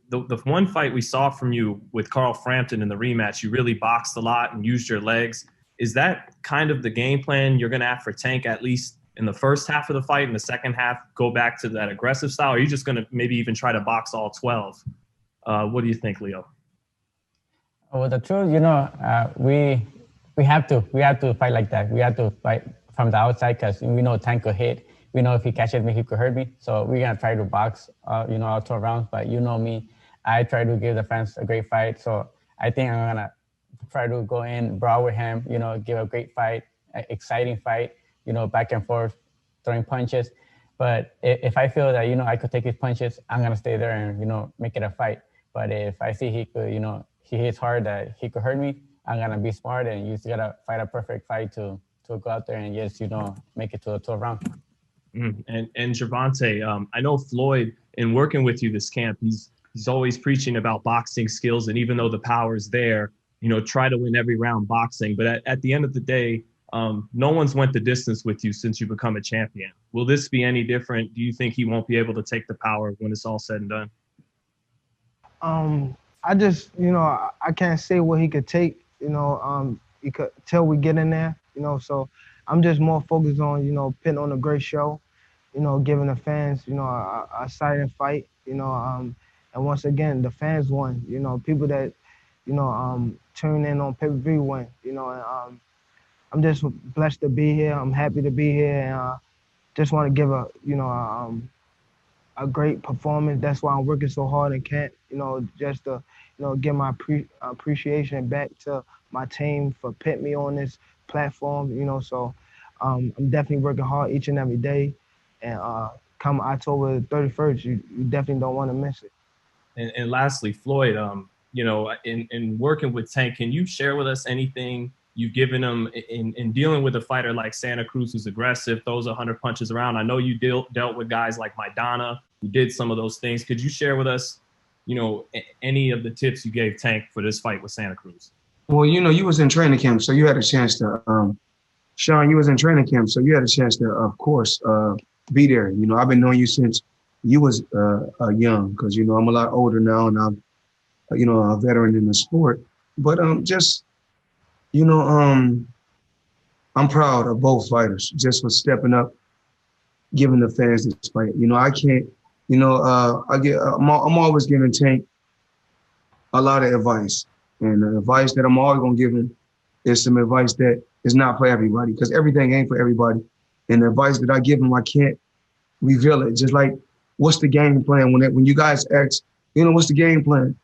the one fight we saw from you with Carl Frampton in the rematch, you really boxed a lot and used your legs. Is that kind of the game plan you're going to have for Tank, at least in the first half of the fight? In the second half, go back to that aggressive style? Or are you just going to maybe even try to box all 12? What do you think, Leo? Well, the truth, we have to fight like that. We have to fight from the outside because we know Tank could hit. We know if he catches me, he could hurt me. So we're gonna try to box, all 12 rounds. But you know me, I try to give the fans a great fight. So I think I'm gonna try to go in, brawl with him. Give a great fight, exciting fight. Back and forth, throwing punches. But if I feel that I could take his punches, I'm gonna stay there and make it a fight. But if I see he could, he hits hard that he could hurt me, I'm gonna be smart and you just gotta fight a perfect fight to go out there and just make it to a 12 round. And Gervonta, I know Floyd, in working with you this camp, he's always preaching about boxing skills, and even though the power is there, try to win every round boxing. But at the end of the day, no one's went the distance with you since you become a champion. Will this be any different? Do you think he won't be able to take the power when it's all said and done? I just, I can't say what he could take, he could till we get in there, so I'm just more focused on, putting on a great show, giving the fans, a exciting fight, and once again, the fans won, people that, tune in on pay-per-view win, and I'm just blessed to be here. I'm happy to be here, and just want to give a great performance. That's why I'm working so hard in camp, just to, give my appreciation back to my team for putting me on this platform, so I'm definitely working hard each and every day. And come October 31st, you definitely don't want to miss it. And lastly, Floyd, in working with Tank, can you share with us anything you've given him in dealing with a fighter like Santa Cruz, who's aggressive, throws 100 punches around? I know you dealt with guys like Maidana, who did some of those things. Could you share with us, any of the tips you gave Tank for this fight with Santa Cruz? Well, you was in training camp, so you had a chance to, Sean, you was in training camp, so you had a chance to, of course, be there. I've been knowing you since you was young, because, I'm a lot older now, and I'm, a veteran in the sport. But I'm proud of both fighters just for stepping up, giving the fans this fight. I can't, I'm always giving Tank a lot of advice. And the advice that I'm always going to give him is some advice that is not for everybody, because everything ain't for everybody. And the advice that I give him, I can't reveal it. Just like, what's the game plan? When you guys ask, what's the game plan?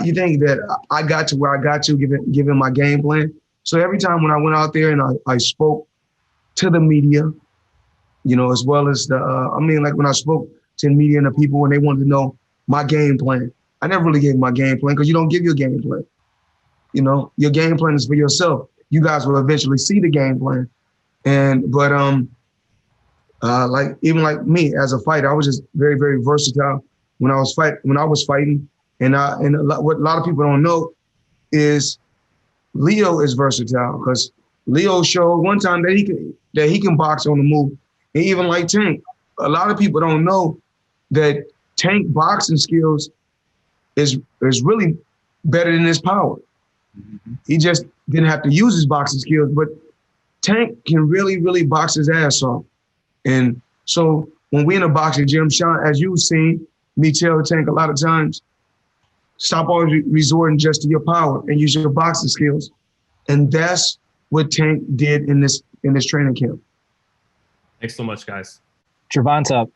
You think that I got to where I got to given my game plan. So every time when I went out there and I spoke to the media, as well as like when I spoke to the media and the people when they wanted to know my game plan, I never really gave my game plan, because you don't give your game plan. Your game plan is for yourself. You guys will eventually see the game plan. But like me as a fighter, I was just very, very versatile when I was fighting. And what a lot of people don't know is Leo is versatile, because Leo showed one time that he can box on the move. And even like Tank, a lot of people don't know that Tank boxing skills is really better than his power. Mm-hmm. He just didn't have to use his boxing skills, but Tank can really, really box his ass off. And so when we in a boxing gym, Sean, as you've seen me tell Tank a lot of times, stop always resorting just to your power and use your boxing skills. And that's what Tank did in this training camp. Thanks so much, guys. Gervonta,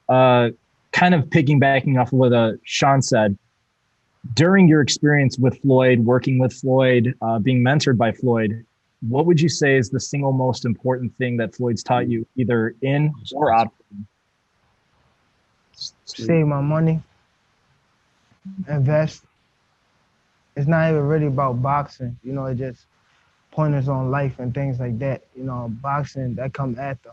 kind of piggybacking off of what Sean said, during your experience with Floyd, working with Floyd, being mentored by Floyd, what would you say is the single most important thing that Floyd's taught you, either in or out? Save my money, invest. It's not even really about boxing, it just pointers on life and things like that. Boxing, that come after,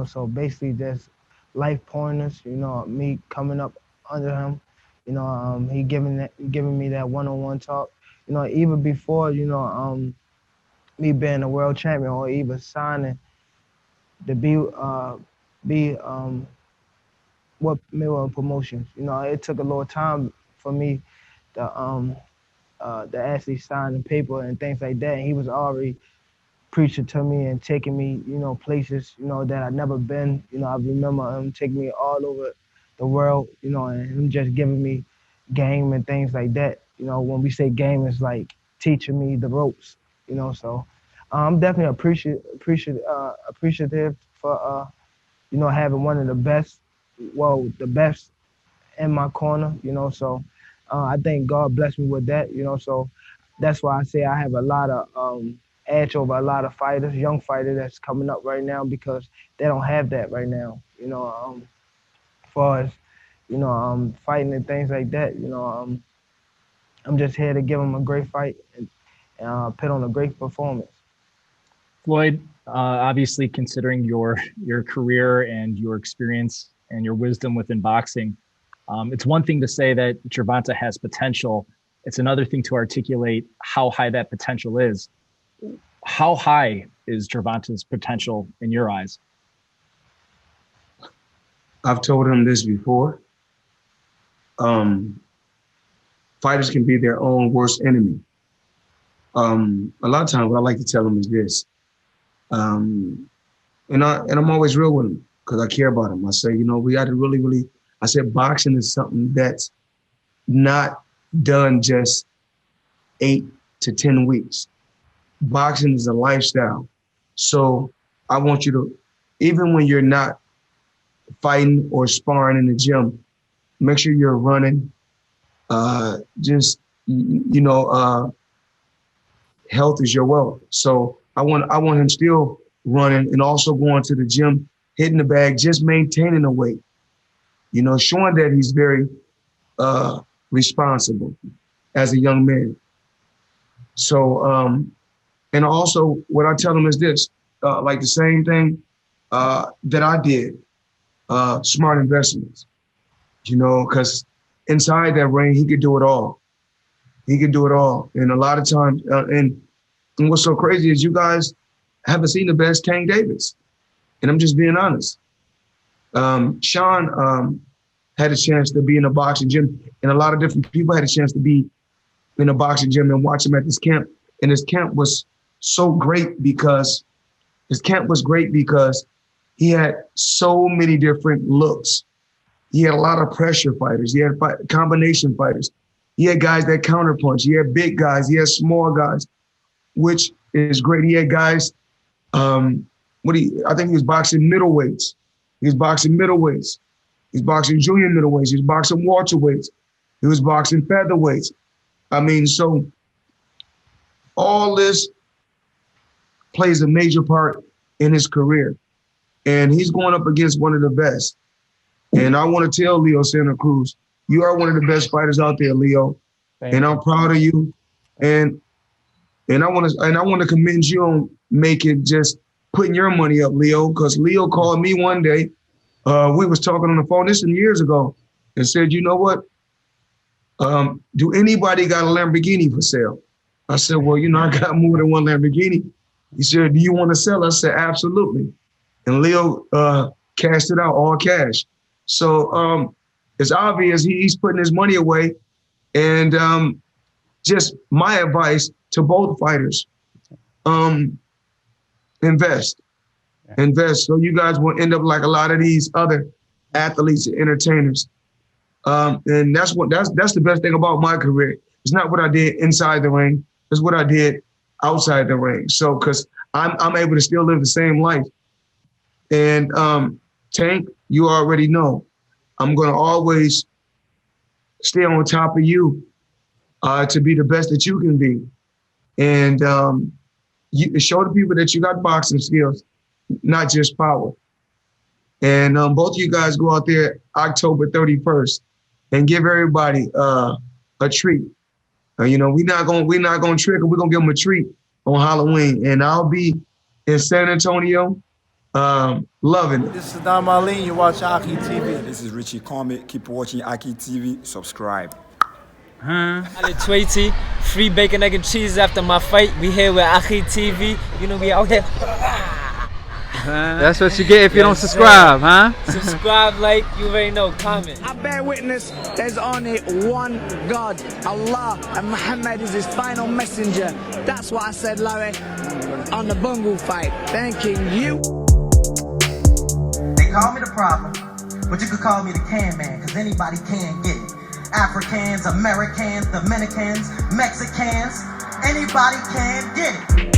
so basically just life pointers, me coming up under him, he giving me that one-on-one talk, even before, me being a world champion or even signing to be what Mayweather Promotions. It took a little time for me to actually sign the paper and things like that. And he was already preaching to me and taking me, places, that I'd never been. I remember him taking me all over the world, and him just giving me game and things like that. When we say game, it's like teaching me the ropes, So I'm definitely appreciative for, having one of the best, the best in my corner, So I think God blessed me with that, So that's why I say I have a lot of edge over a lot of fighters, young fighters that's coming up right now because they don't have that right now, as far as, fighting and things like that, I'm just here to give them a great fight and put on a great performance. Floyd, obviously considering your career and your experience and your wisdom within boxing, it's one thing to say that Gervonta has potential. It's another thing to articulate how high that potential is. How high is Gervonta's potential in your eyes? I've told him this before. Fighters can be their own worst enemy. A lot of times what I like to tell them is this. And I'm always real with them because I care about them. I say, we got to really, I said, boxing is something that's not done just 8 to 10 weeks. Boxing is a lifestyle. So I want you to, even when you're not fighting or sparring in the gym, make sure you're running. Health is your wealth. So I want him still running and also going to the gym, hitting the bag, just maintaining the weight. Showing that he's very responsible as a young man. So, and also what I tell him is this, like the same thing that I did, smart investments, because inside that ring, he could do it all. He could do it all. And a lot of times, and what's so crazy is you guys haven't seen the best Tank Davis. And I'm just being honest. Sean had a chance to be in a boxing gym, and a lot of different people had a chance to be in a boxing gym and watch him at this camp. And his camp was so great because he had so many different looks. He had a lot of pressure fighters. He had combination fighters. He had guys that counterpunch. He had big guys. He had small guys, which is great. He had guys, I think he was boxing middleweights. He was boxing middleweights. He's boxing junior middleweights. He's boxing welterweights. He was boxing featherweights. So all this plays a major part in his career. And he's going up against one of the best. And I want to tell Leo Santa Cruz, you are one of the best fighters out there, Leo. And I'm proud of you. And I want to commend you on putting your money up, Leo, because Leo called me one day. We was talking on the phone, this was years ago, and said, you know what? Do anybody got a Lamborghini for sale? I said, well, I got more than one Lamborghini. He said, do you want to sell? I said, absolutely. And Leo cashed it out, all cash. So it's obvious he's putting his money away. And just my advice to both fighters, invest. Invest so you guys won't end up like a lot of these other athletes and entertainers. And that's the best thing about my career. It's not what I did inside the ring. It's what I did outside the ring. So, because I'm able to still live the same life. And Tank, you already know, I'm going to always stay on top of you to be the best that you can be. And you show the people that you got boxing skills, not just power. And both of you guys go out there October 31st and give everybody a treat. We're not gonna trick them. We're gonna give them a treat on Halloween. And I'll be in San Antonio, loving it. This is Don Marlene. You watch AKHi TV. This is Richie Comet. Keep watching AKHi TV. Subscribe. Ali Twatey, free bacon, egg, and cheese after my fight. We here with AKHi TV. We out here. That's what you get if you don't subscribe, huh? Subscribe, like, you already know, comment. I bear witness, there's only one God, Allah, and Muhammad is his final messenger. That's what I said, Larry, on the Bungle fight. Thanking you. They call me the problem, but you could call me the can man, cause anybody can get it. Africans, Americans, Dominicans, Mexicans, anybody can get it.